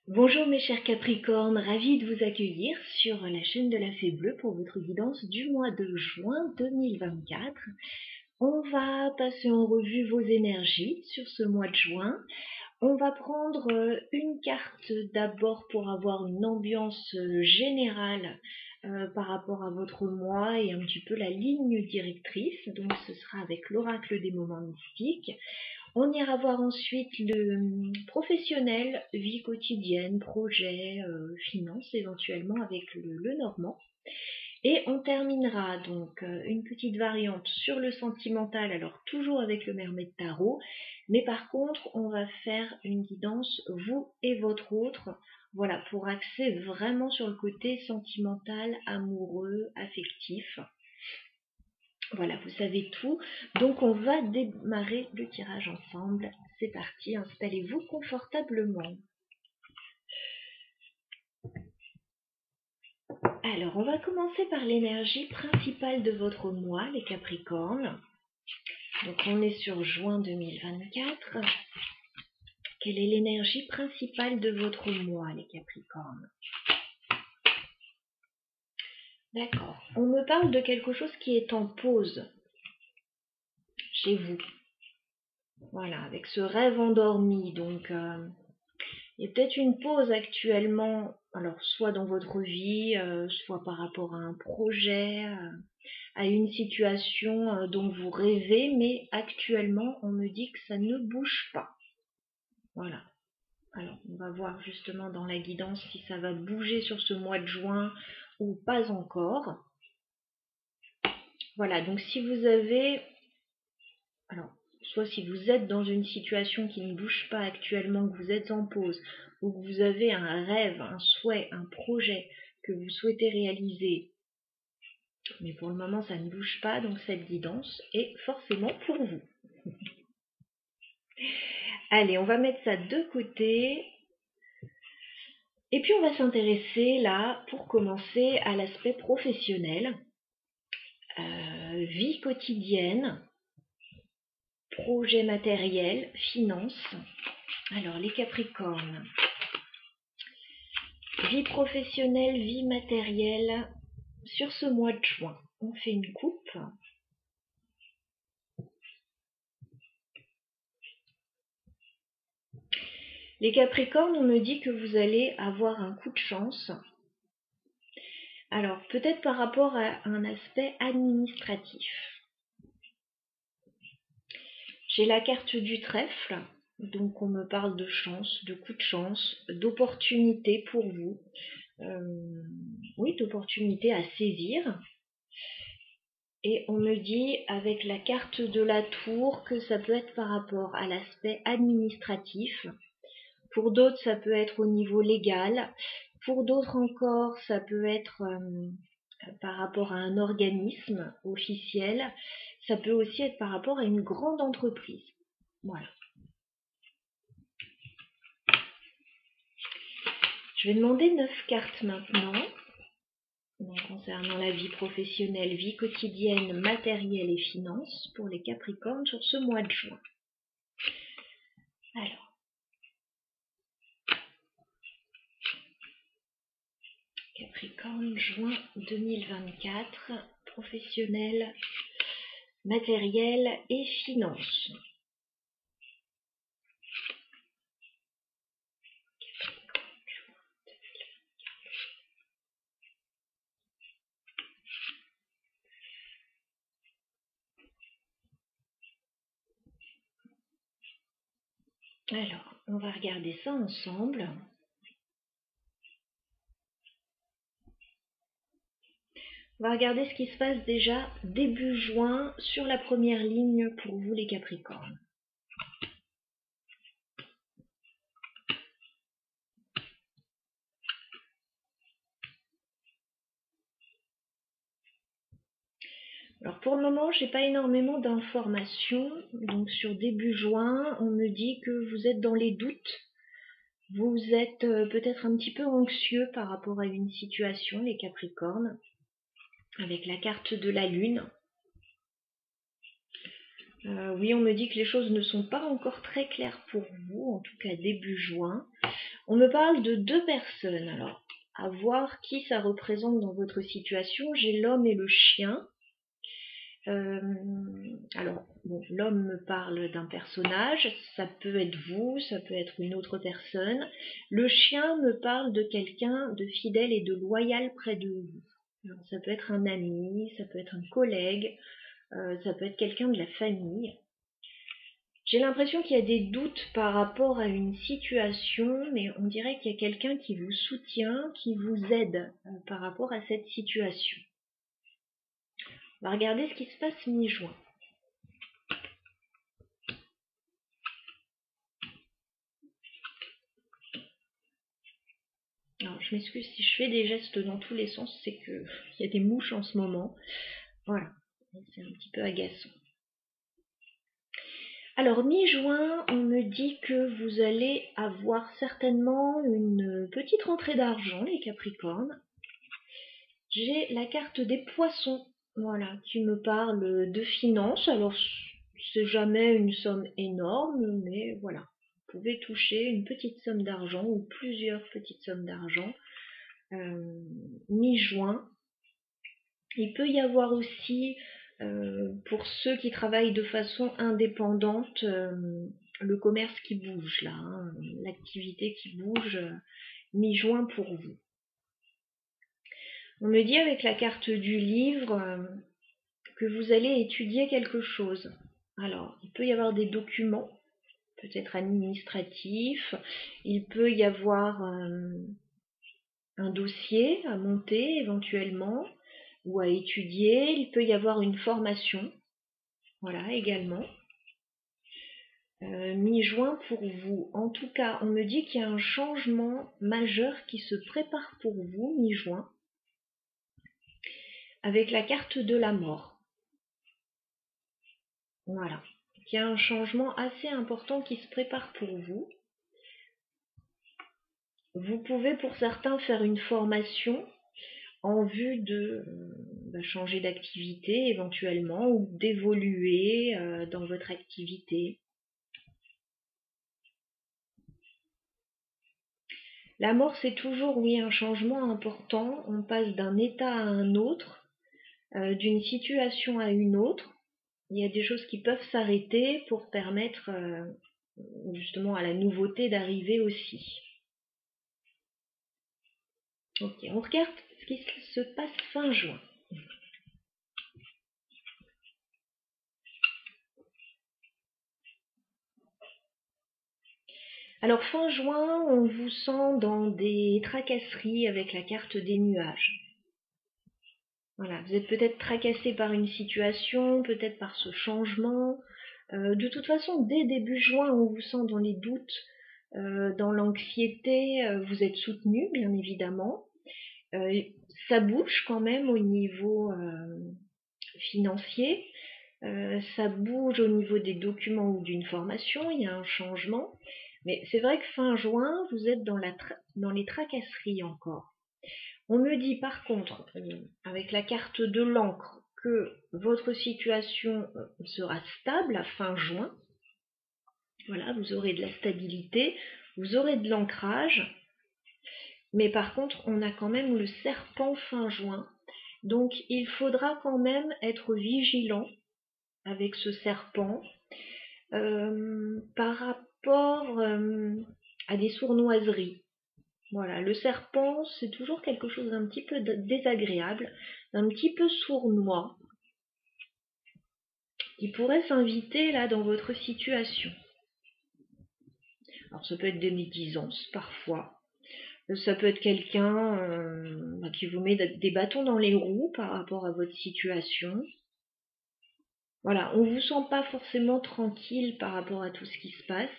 Bonjour mes chers Capricornes, ravie de vous accueillir sur la chaîne de la Fée Bleue pour votre guidance du mois de juin 2024. On va passer en revue vos énergies sur ce mois de juin. On va prendre une carte d'abord pour avoir une ambiance générale par rapport à votre mois et un petit peu la ligne directrice. Donc ce sera avec l'oracle des moments mystiques. On ira voir ensuite le professionnel, vie quotidienne, projet, finance éventuellement avec le normand. Et on terminera donc une petite variante sur le sentimental, alors toujours avec le Mermaid Tarot, mais par contre on va faire une guidance vous et votre autre, voilà, pour axer vraiment sur le côté sentimental, amoureux, affectif. Voilà, vous savez tout. Donc on va démarrer le tirage ensemble. C'est parti, installez-vous confortablement. Alors, on va commencer par l'énergie principale de votre mois, les Capricornes. Donc on est sur juin 2024. Quelle est l'énergie principale de votre mois, les Capricornes? D'accord. On me parle de quelque chose qui est en pause chez vous. Voilà, avec ce rêve endormi. Donc, il y a peut-être une pause actuellement, alors soit dans votre vie, soit par rapport à un projet, à une situation dont vous rêvez, mais actuellement, on me dit que ça ne bouge pas. Voilà. Alors, on va voir justement dans la guidance si ça va bouger sur ce mois de juin ou pas encore. Voilà, donc si vous avez... Alors, soit si vous êtes dans une situation qui ne bouge pas actuellement, que vous êtes en pause, ou que vous avez un rêve, un souhait, un projet que vous souhaitez réaliser, mais pour le moment ça ne bouge pas, donc cette guidance est forcément pour vous. Allez, on va mettre ça de côté. Et puis on va s'intéresser là, pour commencer, à l'aspect professionnel, vie quotidienne, projet matériel, finances. Alors les Capricornes, vie professionnelle, vie matérielle, sur ce mois de juin, on fait une coupe. Les Capricornes, on me dit que vous allez avoir un coup de chance. Alors, peut-être par rapport à un aspect administratif. J'ai la carte du trèfle, donc on me parle de chance, de coup de chance, d'opportunité pour vous. Oui, d'opportunité à saisir. Et on me dit avec la carte de la tour que ça peut être par rapport à l'aspect administratif. Pour d'autres, ça peut être au niveau légal. Pour d'autres encore, ça peut être par rapport à un organisme officiel. Ça peut aussi être par rapport à une grande entreprise. Voilà. Je vais demander 9 cartes maintenant. Donc, concernant la vie professionnelle, vie quotidienne, matériel et finances pour les Capricornes sur ce mois de juin. Alors. Capricorne, juin 2024, professionnel, matériel et finances. Alors, on va regarder ça ensemble. On va regarder ce qui se passe déjà début juin sur la première ligne pour vous les Capricornes. Alors pour le moment, j'ai pas énormément d'informations. Donc sur début juin, on me dit que vous êtes dans les doutes. Vous êtes peut-être un petit peu anxieux par rapport à une situation, les Capricornes, avec la carte de la Lune. Oui, on me dit que les choses ne sont pas encore très claires pour vous, en tout cas début juin. On me parle de 2 personnes. Alors, à voir qui ça représente dans votre situation. J'ai l'homme et le chien. Alors, bon, l'homme me parle d'un personnage, ça peut être vous, ça peut être une autre personne. Le chien me parle de quelqu'un de fidèle et de loyal près de vous. Alors, ça peut être un ami, ça peut être un collègue, ça peut être quelqu'un de la famille. J'ai l'impression qu'il y a des doutes par rapport à une situation, mais on dirait qu'il y a quelqu'un qui vous soutient, qui vous aide par rapport à cette situation. On va regarder ce qui se passe mi-juin. Alors, je m'excuse si je fais des gestes dans tous les sens, c'est qu'il y a des mouches en ce moment. Voilà, c'est un petit peu agaçant. Alors, mi-juin, on me dit que vous allez avoir certainement une petite rentrée d'argent, les Capricornes. J'ai la carte des poissons, voilà, qui me parle de finances. Alors, c'est jamais une somme énorme, mais voilà. Vous pouvez toucher une petite somme d'argent ou plusieurs petites sommes d'argent mi-juin. Il peut y avoir aussi, pour ceux qui travaillent de façon indépendante, le commerce qui bouge là, hein, l'activité qui bouge mi-juin pour vous. On me dit avec la carte du livre que vous allez étudier quelque chose. Alors, il peut y avoir des documents, peut-être administratifs, il peut y avoir un dossier à monter éventuellement ou à étudier, il peut y avoir une formation, voilà également. Mi-juin pour vous. En tout cas, on me dit qu'il y a un changement majeur qui se prépare pour vous mi-juin avec la carte de la mort. Voilà. Il y a un changement assez important qui se prépare pour vous. Vous pouvez pour certains faire une formation en vue de changer d'activité éventuellement ou d'évoluer dans votre activité. La mort, c'est toujours, oui, un changement important. On passe d'un état à un autre, d'une situation à une autre. Il y a des choses qui peuvent s'arrêter pour permettre justement à la nouveauté d'arriver aussi. Ok, on regarde ce qui se passe fin juin. Alors fin juin, on vous sent dans des tracasseries avec la carte des nuages. Voilà, vous êtes peut-être tracassé par une situation, peut-être par ce changement. De toute façon, dès début juin, on vous sent dans les doutes, dans l'anxiété. Vous êtes soutenu, bien évidemment. Ça bouge quand même au niveau financier. Ça bouge au niveau des documents ou d'une formation. Il y a un changement. Mais c'est vrai que fin juin, vous êtes dans les tracasseries encore. On me dit par contre, avec la carte de l'encre, que votre situation sera stable à fin juin. Voilà, vous aurez de la stabilité, vous aurez de l'ancrage. Mais par contre, on a quand même le serpent fin juin. Donc, il faudra quand même être vigilant avec ce serpent par rapport à des sournoiseries. Voilà, le serpent, c'est toujours quelque chose d'un petit peu désagréable, d'un petit peu sournois, qui pourrait s'inviter là dans votre situation. Alors ça peut être des médisances parfois, ça peut être quelqu'un qui vous met des bâtons dans les roues par rapport à votre situation. Voilà, on ne vous sent pas forcément tranquille par rapport à tout ce qui se passe.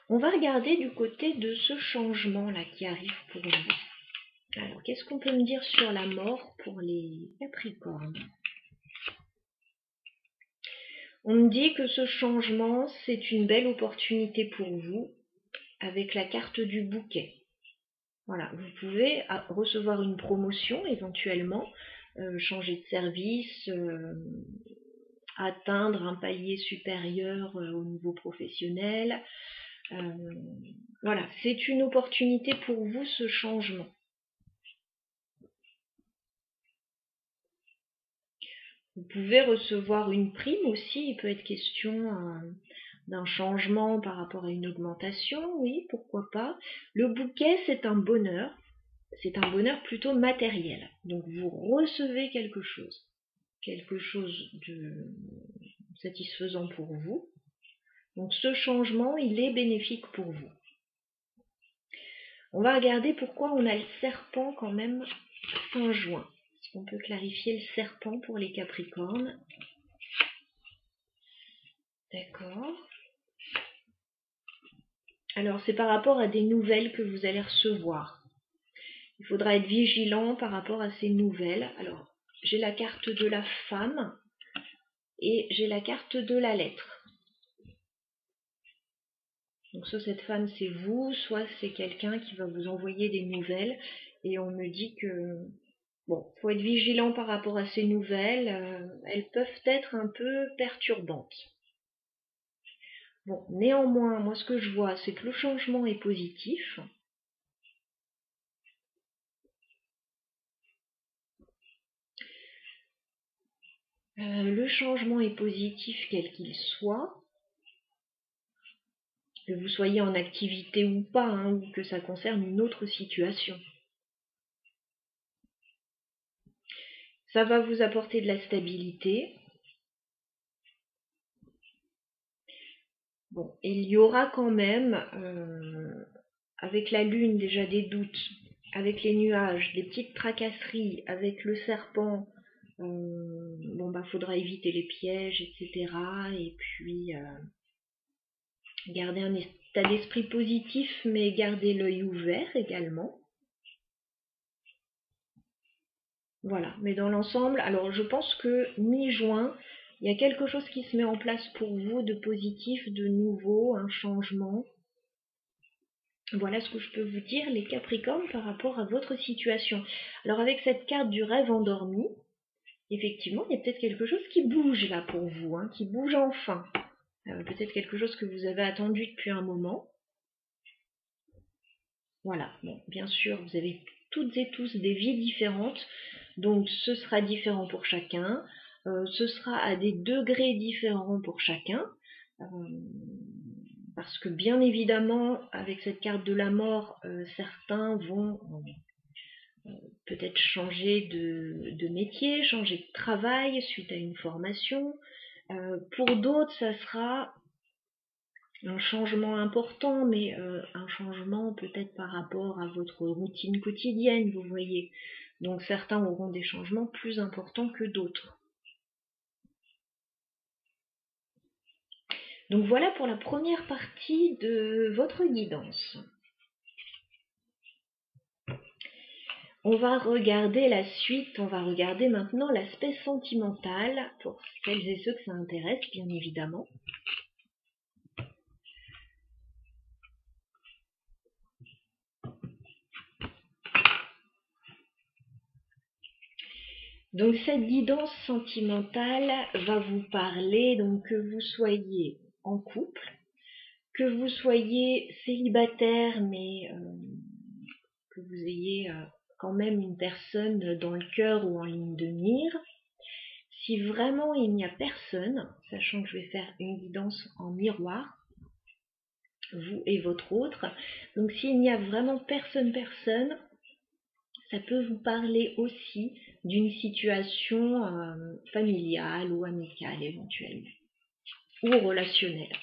On va regarder du côté de ce changement-là qui arrive pour vous. Alors, qu'est-ce qu'on peut me dire sur la mort pour les Capricornes? On me dit que ce changement, c'est une belle opportunité pour vous avec la carte du bouquet. Voilà, vous pouvez recevoir une promotion éventuellement, changer de service, atteindre un palier supérieur au niveau professionnel. Voilà, c'est une opportunité pour vous, ce changement. Vous pouvez recevoir une prime aussi, il peut être question d'un changement par rapport à une augmentation, oui, pourquoi pas. Le bouquet, c'est un bonheur plutôt matériel. Donc vous recevez quelque chose de satisfaisant pour vous. Donc ce changement, il est bénéfique pour vous. On va regarder pourquoi on a le serpent quand même fin juin. Est-ce qu'on peut clarifier le serpent pour les Capricornes? D'accord. Alors c'est par rapport à des nouvelles que vous allez recevoir. Il faudra être vigilant par rapport à ces nouvelles. Alors j'ai la carte de la femme et j'ai la carte de la lettre. Donc soit cette femme c'est vous, soit c'est quelqu'un qui va vous envoyer des nouvelles. Et on me dit que bon, faut être vigilant par rapport à ces nouvelles. Elles peuvent être un peu perturbantes. Bon, néanmoins, moi ce que je vois, c'est que le changement est positif. Le changement est positif quel qu'il soit. Que vous soyez en activité ou pas, hein, ou que ça concerne une autre situation. Ça va vous apporter de la stabilité. Bon, il y aura quand même, avec la lune déjà des doutes, avec les nuages, des petites tracasseries, avec le serpent, bon bah faudra éviter les pièges, etc. Et puis garder un état d'esprit positif, mais garder l'œil ouvert également. Voilà, mais dans l'ensemble, alors je pense que mi-juin, il y a quelque chose qui se met en place pour vous de positif, de nouveau, un changement. Voilà ce que je peux vous dire, les Capricornes, par rapport à votre situation. Alors avec cette carte du rêve endormi, effectivement, il y a peut-être quelque chose qui bouge là pour vous, hein, qui bouge enfin. Peut-être quelque chose que vous avez attendu depuis un moment. Voilà, bon, bien sûr, vous avez toutes et tous des vies différentes, donc ce sera différent pour chacun, ce sera à des degrés différents pour chacun, parce que bien évidemment, avec cette carte de la mort, certains vont peut-être changer de métier, changer de travail suite à une formation. Pour d'autres, ça sera un changement important, mais un changement peut-être par rapport à votre routine quotidienne, vous voyez. Donc certains auront des changements plus importants que d'autres. Donc voilà pour la première partie de votre guidance. On va regarder la suite, on va regarder maintenant l'aspect sentimental, pour celles et ceux que ça intéresse, bien évidemment. Donc cette guidance sentimentale va vous parler, donc que vous soyez en couple, que vous soyez célibataire, mais que vous ayez quand même une personne dans le cœur ou en ligne de mire. Si vraiment il n'y a personne, sachant que je vais faire une guidance en miroir, vous et votre autre, donc s'il n'y a vraiment personne, ça peut vous parler aussi d'une situation familiale ou amicale éventuellement, ou relationnelle.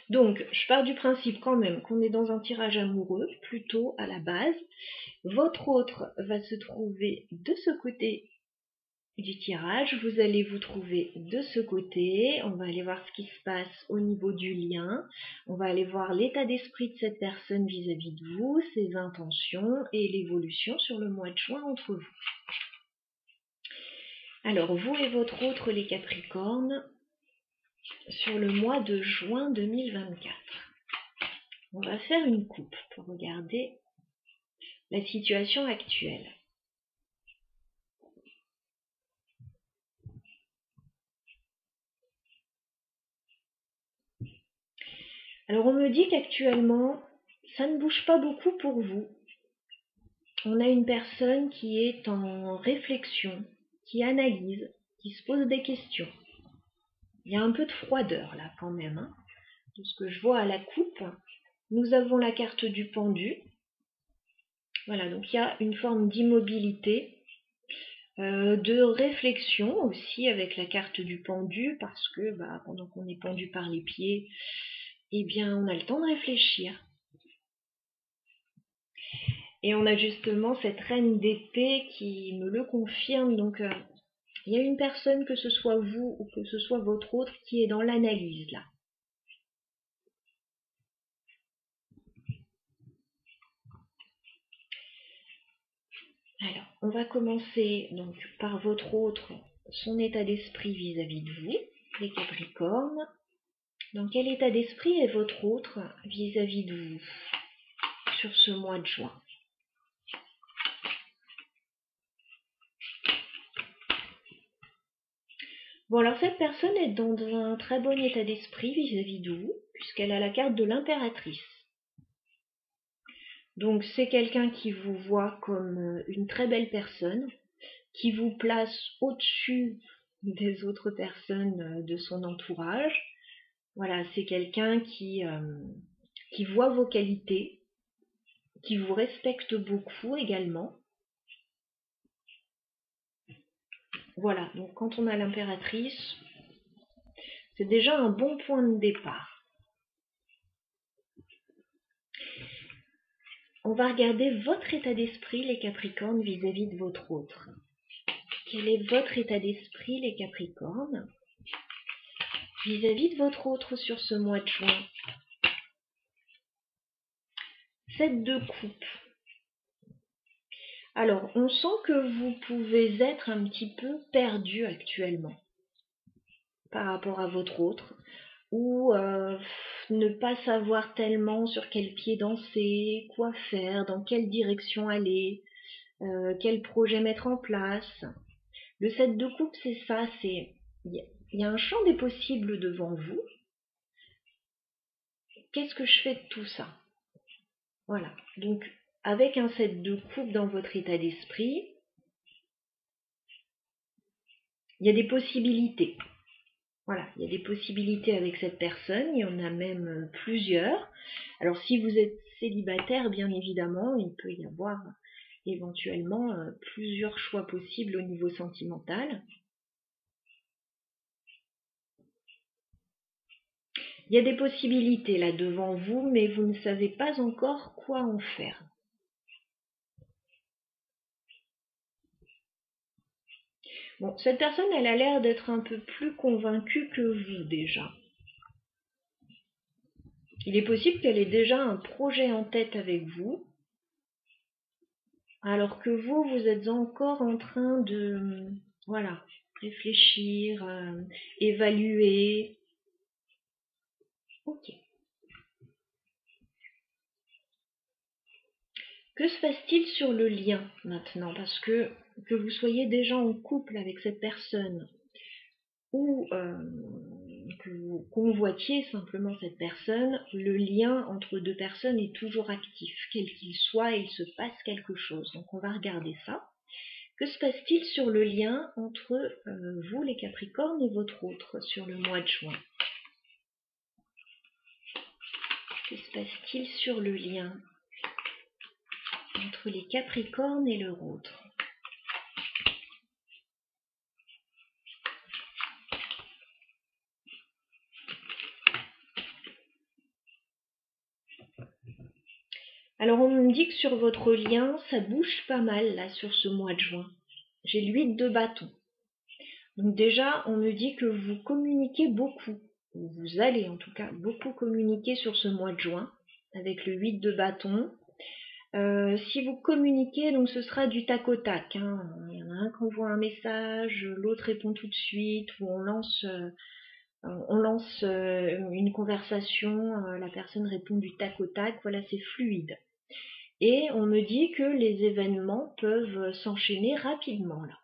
Donc, je pars du principe quand même qu'on est dans un tirage amoureux, plutôt à la base. Votre autre va se trouver de ce côté du tirage, vous allez vous trouver de ce côté, on va aller voir ce qui se passe au niveau du lien, on va aller voir l'état d'esprit de cette personne vis-à-vis de vous, ses intentions et l'évolution sur le mois de juin entre vous. Alors, vous et votre autre, les Capricornes, sur le mois de juin 2024. On va faire une coupe pour regarder la situation actuelle. Alors on me dit qu'actuellement, ça ne bouge pas beaucoup pour vous. On a une personne qui est en réflexion, qui analyse, qui se pose des questions. Il y a un peu de froideur là quand même, hein, de ce que je vois à la coupe. Nous avons la carte du pendu. Voilà, donc il y a une forme d'immobilité, de réflexion aussi avec la carte du pendu, parce que pendant qu'on est pendu par les pieds, eh bien on a le temps de réfléchir. Et on a justement cette reine d'épée qui me le confirme, donc il y a une personne, que ce soit vous ou que ce soit votre autre, qui est dans l'analyse là. Alors, on va commencer donc par votre autre, son état d'esprit vis-à-vis de vous, les Capricornes. Dans quel état d'esprit est votre autre vis-à-vis de vous sur ce mois de juin? Bon, alors cette personne est dans un très bon état d'esprit vis-à-vis de vous, puisqu'elle a la carte de l'impératrice. Donc c'est quelqu'un qui vous voit comme une très belle personne, qui vous place au-dessus des autres personnes de son entourage. Voilà, c'est quelqu'un qui voit vos qualités, qui vous respecte beaucoup également. Voilà, donc quand on a l'impératrice, c'est déjà un bon point de départ. On va regarder votre état d'esprit, les Capricornes, vis-à-vis de votre autre. Quel est votre état d'esprit, les Capricornes, vis-à-vis de votre autre sur ce mois de juin? 7 de coupe. Alors, on sent que vous pouvez être un petit peu perdu actuellement par rapport à votre autre, ou ne pas savoir tellement sur quel pied danser, quoi faire, dans quelle direction aller, quel projet mettre en place. Le 7 de coupe, c'est ça, il y a un champ des possibles devant vous. Qu'est-ce que je fais de tout ça? Voilà, donc avec un 7 de coupe dans votre état d'esprit, il y a des possibilités. Voilà, il y a des possibilités avec cette personne, il y en a même plusieurs. Alors si vous êtes célibataire, bien évidemment, il peut y avoir éventuellement plusieurs choix possibles au niveau sentimental. Il y a des possibilités là devant vous, mais vous ne savez pas encore quoi en faire. Bon, cette personne, elle a l'air d'être un peu plus convaincue que vous déjà. Il est possible qu'elle ait déjà un projet en tête avec vous, alors que vous êtes encore en train de, voilà, réfléchir, évaluer. Ok. Que se passe-t-il sur le lien maintenant? Parce que vous soyez déjà en couple avec cette personne, ou que vous convoitiez simplement cette personne, le lien entre deux personnes est toujours actif. Quel qu'il soit, il se passe quelque chose. Donc on va regarder ça. Que se passe-t-il sur le lien entre vous, les Capricornes, et votre autre sur le mois de juin? Que se passe-t-il sur le lien entre les Capricornes et leur autre? Alors on me dit que sur votre lien, ça bouge pas mal là sur ce mois de juin. J'ai l'8 de bâton. Donc déjà, on me dit que vous communiquez beaucoup, ou vous allez en tout cas beaucoup communiquer sur ce mois de juin, avec le 8 de bâton. Si vous communiquez, donc ce sera du tac au tac, hein. Il y en a un qui envoie un message, l'autre répond tout de suite, ou on lance une conversation, la personne répond du tac au tac, voilà, c'est fluide. Et on me dit que les événements peuvent s'enchaîner rapidement là.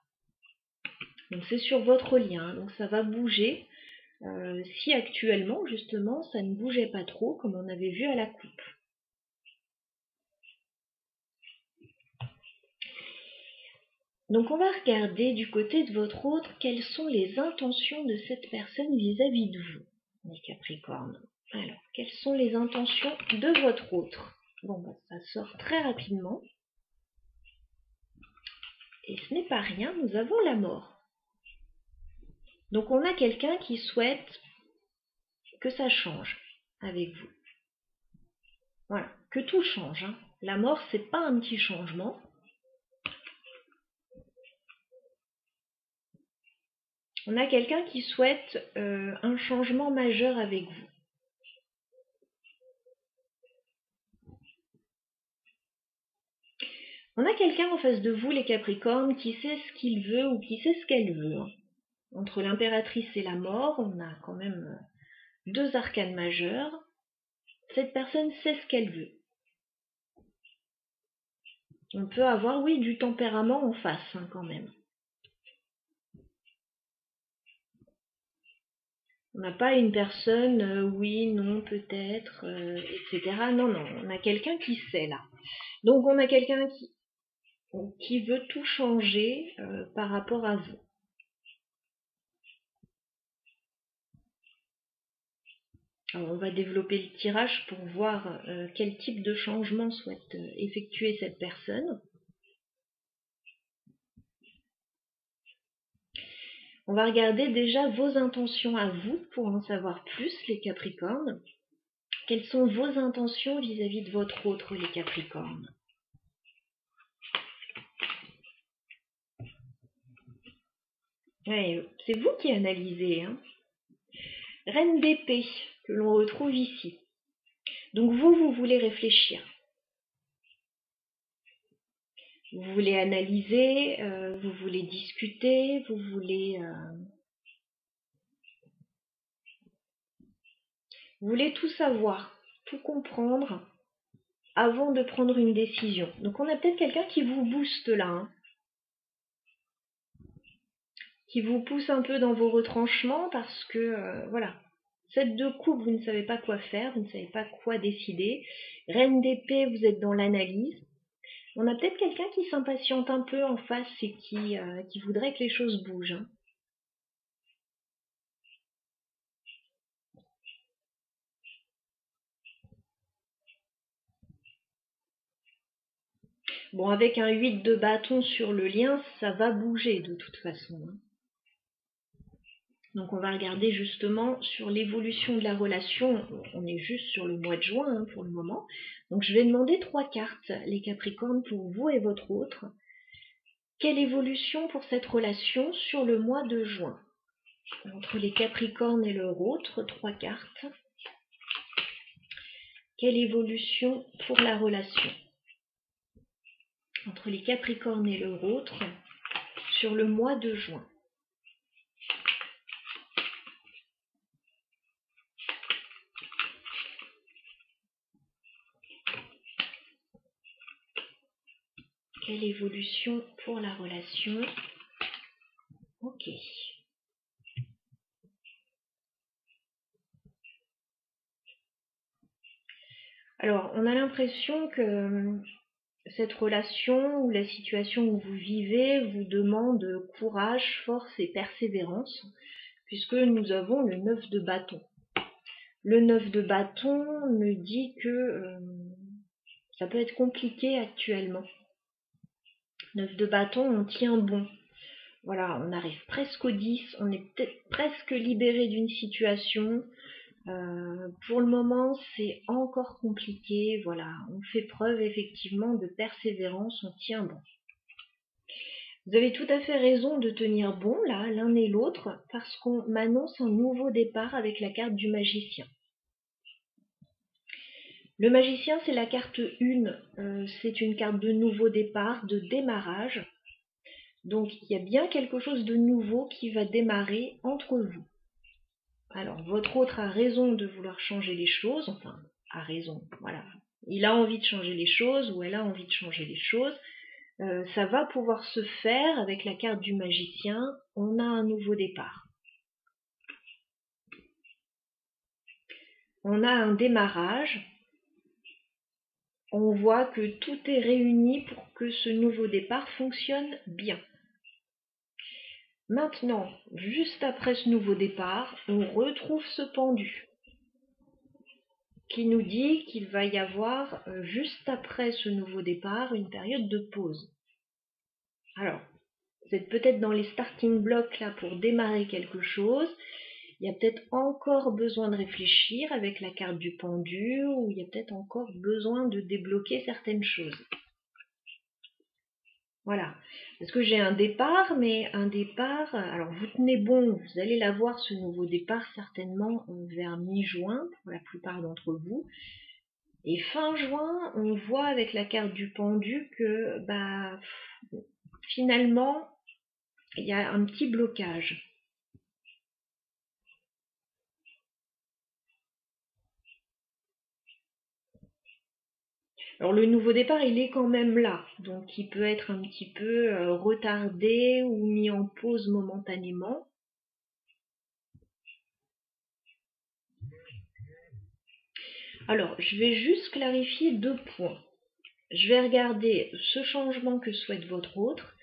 Donc c'est sur votre lien, donc ça va bouger si actuellement, justement, ça ne bougeait pas trop, comme on avait vu à la coupe. Donc on va regarder du côté de votre autre quelles sont les intentions de cette personne vis-à-vis de vous, les Capricornes. Alors, quelles sont les intentions de votre autre? Bon, bah, ça sort très rapidement. Et ce n'est pas rien, nous avons la mort. Donc on a quelqu'un qui souhaite que ça change avec vous. Voilà, que tout change. Hein. La mort, c'est pas un petit changement. On a quelqu'un qui souhaite un changement majeur avec vous. On a quelqu'un en face de vous, les Capricornes, qui sait ce qu'il veut ou qui sait ce qu'elle veut. Hein. Entre l'impératrice et la mort, on a quand même deux arcanes majeurs. Cette personne sait ce qu'elle veut. On peut avoir, oui, du tempérament en face, hein, quand même. On n'a pas une personne, oui, non, peut-être, etc. Non, non, on a quelqu'un qui sait, là. Donc, on a quelqu'un qui veut tout changer par rapport à vous. Alors, on va développer le tirage pour voir quel type de changement souhaite effectuer cette personne. On va regarder déjà vos intentions à vous pour en savoir plus, les Capricornes. Quelles sont vos intentions vis-à-vis de votre autre, les Capricornes? Ouais, c'est vous qui analysez. Hein. Reine d'épée, que l'on retrouve ici. Donc vous voulez réfléchir. Vous voulez analyser, vous voulez discuter, vous voulez tout savoir, tout comprendre avant de prendre une décision. Donc on a peut-être quelqu'un qui vous booste là, hein, qui vous pousse un peu dans vos retranchements parce que, voilà, 7 de coupe, vous ne savez pas quoi faire, vous ne savez pas quoi décider. Reine d'épée, vous êtes dans l'analyse. On a peut-être quelqu'un qui s'impatiente un peu en face et qui voudrait que les choses bougent. Hein. Bon, avec un 8 de bâton sur le lien, ça va bouger de toute façon. Hein. Donc on va regarder justement sur l'évolution de la relation. On est juste sur le mois de juin hein, pour le moment. Donc je vais demander 3 cartes, les Capricornes, pour vous et votre autre. Quelle évolution pour cette relation sur le mois de juin? Entre les Capricornes et leur autre, 3 cartes. Quelle évolution pour la relation? Entre les Capricornes et leur autre, sur le mois de juin. Quelle évolution pour la relation? Ok. Alors, on a l'impression que cette relation ou la situation où vous vivez vous demande courage, force et persévérance, puisque nous avons le 9 de bâton. Le 9 de bâton me dit que ça peut être compliqué actuellement. 9 de bâton, on tient bon. Voilà, on arrive presque au 10, on est peut-être presque libéré d'une situation. Pour le moment, c'est encore compliqué. Voilà, on fait preuve effectivement de persévérance, on tient bon. Vous avez tout à fait raison de tenir bon là, l'un et l'autre, parce qu'on m'annonce un nouveau départ avec la carte du magicien. Le magicien, c'est la carte 1, c'est une carte de nouveau départ, de démarrage. Donc, il y a bien quelque chose de nouveau qui va démarrer entre vous. Alors, votre autre a raison de vouloir changer les choses, enfin, a raison, voilà. Il a envie de changer les choses ou elle a envie de changer les choses. Ça va pouvoir se faire avec la carte du magicien. On a un nouveau départ. on a un démarrage. On voit que tout est réuni pour que ce nouveau départ fonctionne bien. Maintenant, juste après ce nouveau départ, on retrouve ce pendu qui nous dit qu'il va y avoir, juste après ce nouveau départ, une période de pause. Alors, vous êtes peut-être dans les starting blocks là pour démarrer quelque chose. Il y a peut-être encore besoin de réfléchir avec la carte du pendu, ou il y a peut-être encore besoin de débloquer certaines choses. Voilà, parce que j'ai un départ, mais un départ, alors vous tenez bon, vous allez l'avoir ce nouveau départ certainement vers mi-juin pour la plupart d'entre vous. Et fin juin, on voit avec la carte du pendu que finalement, il y a un petit blocage. Alors le nouveau départ, il est quand même là, donc il peut être un petit peu retardé ou mis en pause momentanément. Alors, je vais juste clarifier 2 points. Je vais regarder ce changement que souhaite votre autre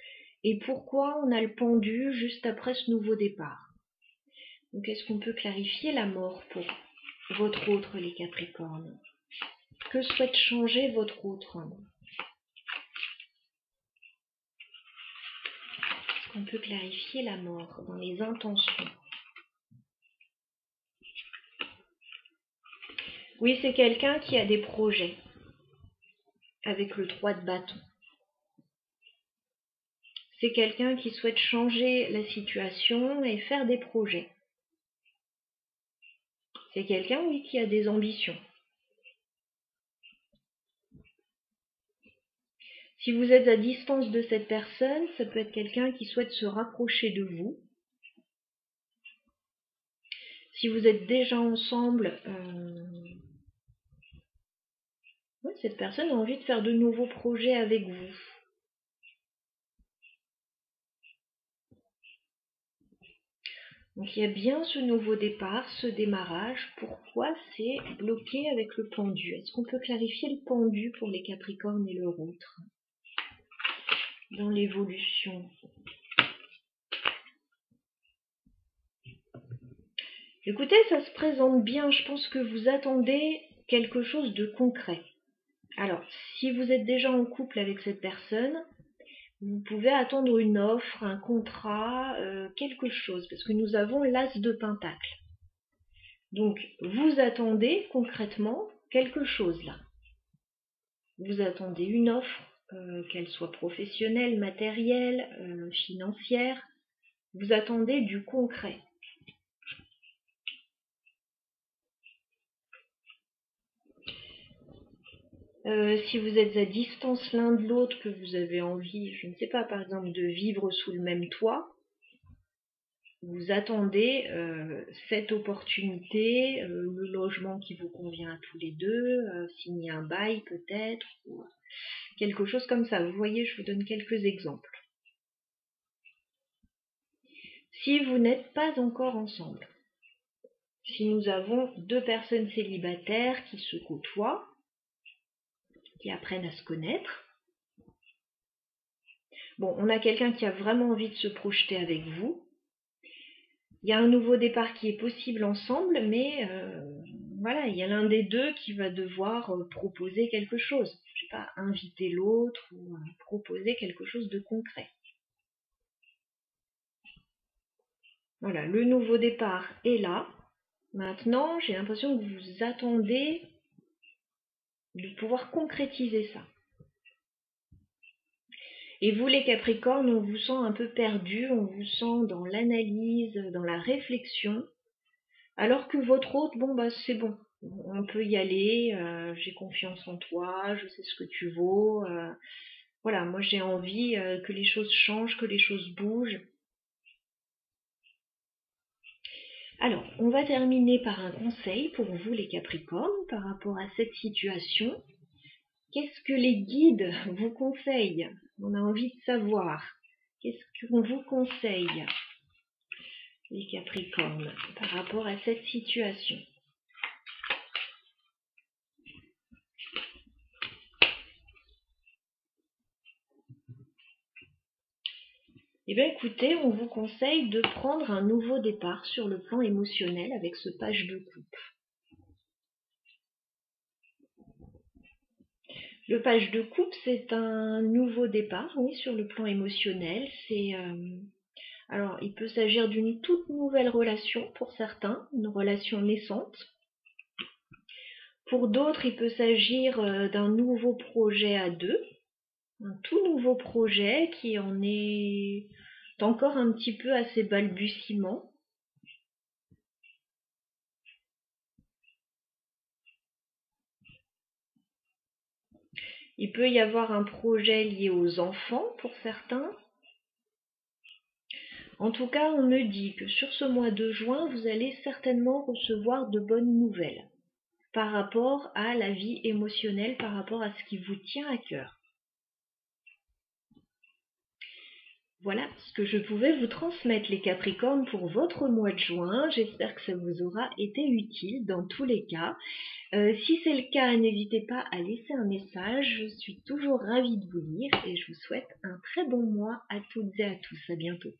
et pourquoi on a le pendu juste après ce nouveau départ. Donc, est-ce qu'on peut clarifier la mort pour votre autre, les Capricornes? Que souhaite changer votre autre? Est-ce qu'on peut clarifier la mort dans les intentions? Oui, c'est quelqu'un qui a des projets avec le 3 de bâton. C'est quelqu'un qui souhaite changer la situation et faire des projets. C'est quelqu'un, oui, qui a des ambitions. Si vous êtes à distance de cette personne, ça peut être quelqu'un qui souhaite se rapprocher de vous. Si vous êtes déjà ensemble, cette personne a envie de faire de nouveaux projets avec vous. Donc il y a bien ce nouveau départ, ce démarrage. Pourquoi c'est bloqué avec le pendu? Est-ce qu'on peut clarifier le pendu pour les Capricornes et leur autre dans l'évolution? Écoutez, ça se présente bien. Je pense que vous attendez quelque chose de concret. Alors, si vous êtes déjà en couple avec cette personne, vous pouvez attendre une offre, un contrat, quelque chose, parce que nous avons l'as de pentacle. Donc, vous attendez concrètement quelque chose là. Vous attendez une offre, qu'elle soit professionnelle, matérielle, financière. Vous attendez du concret. Si vous êtes à distance l'un de l'autre, que vous avez envie, je ne sais pas, par exemple, de vivre sous le même toit, vous attendez cette opportunité, le logement qui vous convient à tous les deux, signer un bail peut-être, ou quelque chose comme ça. Vous voyez, je vous donne quelques exemples. Si vous n'êtes pas encore ensemble, si nous avons 2 personnes célibataires qui se côtoient, qui apprennent à se connaître, bon, on a quelqu'un qui a vraiment envie de se projeter avec vous. Il y a un nouveau départ qui est possible ensemble, mais voilà, il y a l'un des deux qui va devoir proposer quelque chose. Je sais pas, inviter l'autre ou proposer quelque chose de concret. Voilà, le nouveau départ est là. Maintenant, j'ai l'impression que vous attendez de pouvoir concrétiser ça. Et vous, les Capricornes, on vous sent un peu perdu, on vous sent dans l'analyse, dans la réflexion, alors que votre autre, bon, c'est bon, on peut y aller, j'ai confiance en toi, je sais ce que tu vaux, voilà, moi j'ai envie que les choses changent, que les choses bougent. Alors, on va terminer par un conseil pour vous, les Capricornes, par rapport à cette situation. Qu'est-ce que les guides vous conseillent? On a envie de savoir. Qu'est-ce qu'on vous conseille, les Capricornes, par rapport à cette situation? Eh bien écoutez, on vous conseille de prendre un nouveau départ sur le plan émotionnel avec ce page de coupe. Le page de coupe, c'est un nouveau départ, oui, sur le plan émotionnel. Alors, il peut s'agir d'une toute nouvelle relation pour certains, une relation naissante. Pour d'autres, il peut s'agir d'un nouveau projet à deux, un tout nouveau projet qui en est encore un petit peu à ses balbutiements. Il peut y avoir un projet lié aux enfants pour certains. En tout cas, on me dit que sur ce mois de juin, vous allez certainement recevoir de bonnes nouvelles par rapport à la vie émotionnelle, par rapport à ce qui vous tient à cœur. Voilà ce que je pouvais vous transmettre, les Capricornes, pour votre mois de juin. J'espère que ça vous aura été utile dans tous les cas. Si c'est le cas, n'hésitez pas à laisser un message. Je suis toujours ravie de vous lire et je vous souhaite un très bon mois à toutes et à tous. À bientôt.